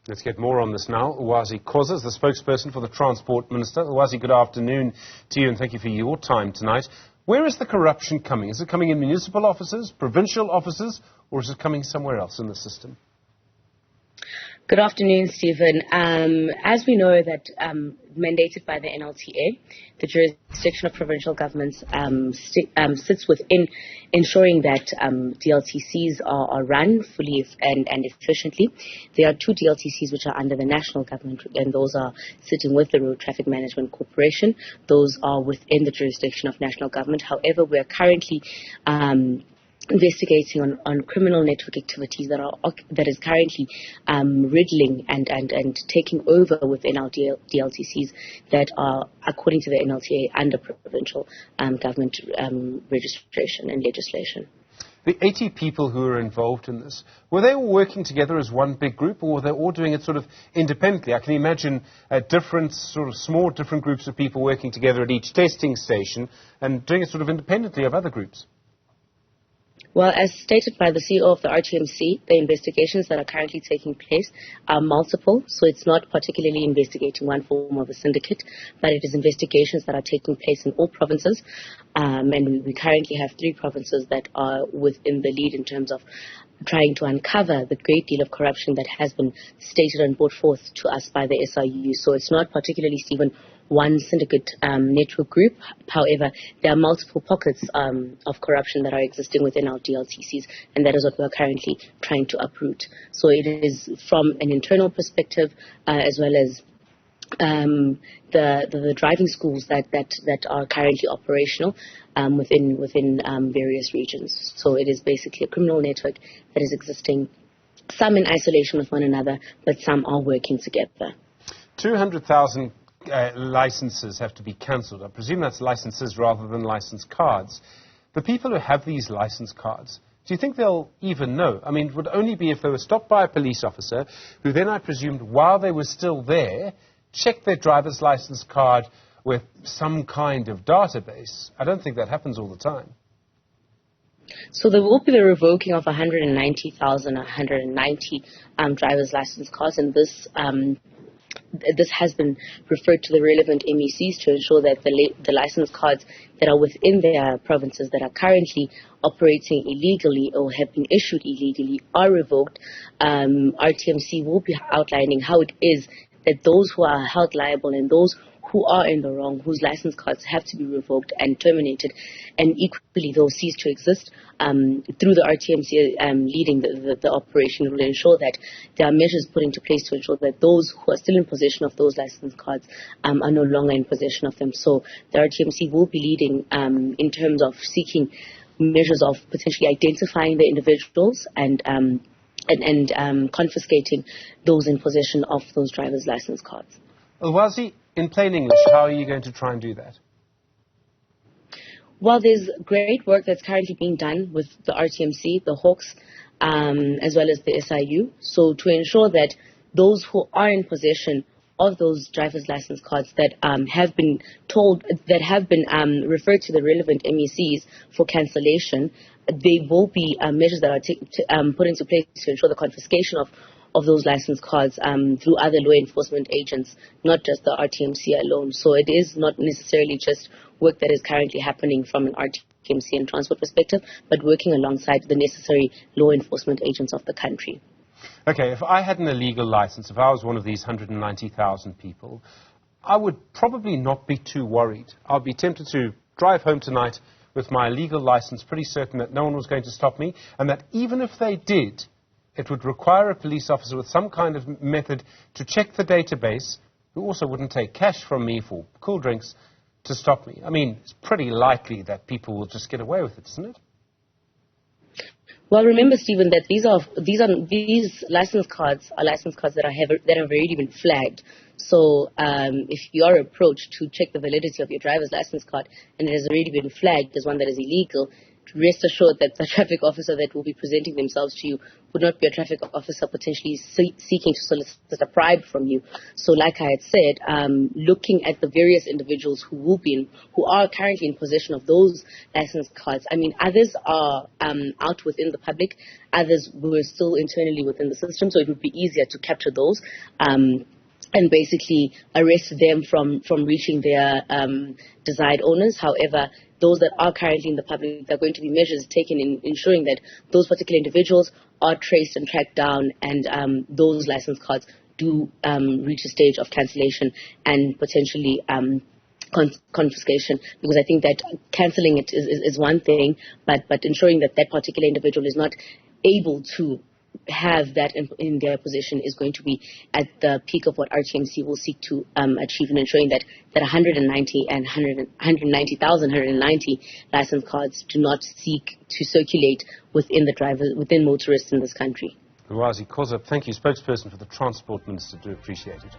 Let's get more on this now. Lwazi Khoza is the spokesperson for the Transport Minister. Lwazi, good afternoon to you and thank you for your time tonight. Where is the corruption coming? Is it coming in municipal offices, provincial offices, or is it coming somewhere else in the system? Good afternoon, Stephen. As we know that mandated by the NLTA, the jurisdiction of provincial governments sits within ensuring that DLTCs are run fully and efficiently. There are two DLTCs which are under the national government, and those are sitting with the Road Traffic Management Corporation. Those are within the jurisdiction of national government. However, we are currently investigating on criminal network activities that is currently riddling and taking over within our DLTCs that are, according to the NLTA, under provincial government registration and legislation. The 80 people who were involved in this, were they all working together as one big group, or were they all doing it sort of independently? I can imagine different groups of people working together at each testing station and doing it sort of independently of other groups. Well, as stated by the CEO of the RTMC, the investigations that are currently taking place are multiple, so it's not particularly investigating one form of a syndicate, but it is investigations that are taking place in all provinces, and we currently have 3 provinces that are within the lead in terms of trying to uncover the great deal of corruption that has been stated and brought forth to us by the SIU. So it's not particularly, Stephen, one syndicate network group. However, there are multiple pockets of corruption that are existing within our DLTCs, and that is what we are currently trying to uproot. So it is from an internal perspective as well as the driving schools that are currently operational within various regions. So it is basically a criminal network that is existing, some in isolation with one another, but some are working together. 200,000 licenses have to be cancelled. I presume that's licenses rather than license cards. The people who have these license cards, do you think they'll even know? I mean, it would only be if they were stopped by a police officer, who then, I presumed, while they were still there, checked their driver's license card with some kind of database. I don't think that happens all the time. So there will be the revoking of 190 driver's license cards, and this has been referred to the relevant MECs to ensure that the license cards that are within their provinces that are currently operating illegally or have been issued illegally are revoked. RTMC will be outlining how it is that those who are held liable and those who are in the wrong, whose license cards have to be revoked and terminated, and equally those cease to exist, through the RTMC leading the operation, will ensure that there are measures put into place to ensure that those who are still in possession of those license cards are no longer in possession of them. So the RTMC will be leading in terms of seeking measures of potentially identifying the individuals and confiscating those in possession of those driver's license cards. Lwazi, in plain English, how are you going to try and do that? Well, there's great work that's currently being done with the RTMC, the Hawks, as well as the SIU. So to ensure that those who are in possession of those driver's license cards that have been referred to the relevant MECs for cancellation, there will be measures that are put into place to ensure the confiscation of those license cards through other law enforcement agents, not just the RTMC alone. So it is not necessarily just work that is currently happening from an RTMC and transport perspective, but working alongside the necessary law enforcement agents of the country. Okay, if I had an illegal license, if I was one of these 190,000 people, I would probably not be too worried. I'd be tempted to drive home tonight with my illegal license, pretty certain that no one was going to stop me, and that even if they did, it would require a police officer with some kind of method to check the database, who also wouldn't take cash from me for cool drinks, to stop me. I mean, it's pretty likely that people will just get away with it, isn't it? Well, remember, Stephen, that these license cards are license cards that have already been flagged. So if you are approached to check the validity of your driver's license card and it has already been flagged as one that is illegal, rest assured that the traffic officer that will be presenting themselves to you would not be a traffic officer potentially seeking to solicit a bribe from you. So like I had said, looking at the various individuals who are currently in possession of those license cards, I mean, others are out within the public, others were still internally within the system, so it would be easier to capture those. And basically arrest them from reaching their desired owners. However, those that are currently in the public, there are going to be measures taken in ensuring that those particular individuals are traced and tracked down, and those license cards do reach a stage of cancellation and potentially confiscation. Because I think that cancelling it is one thing, but ensuring that that particular individual is not able to have that in their possession is going to be at the peak of what RTMC will seek to achieve, in ensuring that 190,190 license cards do not seek to circulate within motorists in this country. Lwazi Khoza, thank you, spokesperson for the Transport Minister. Do appreciate it.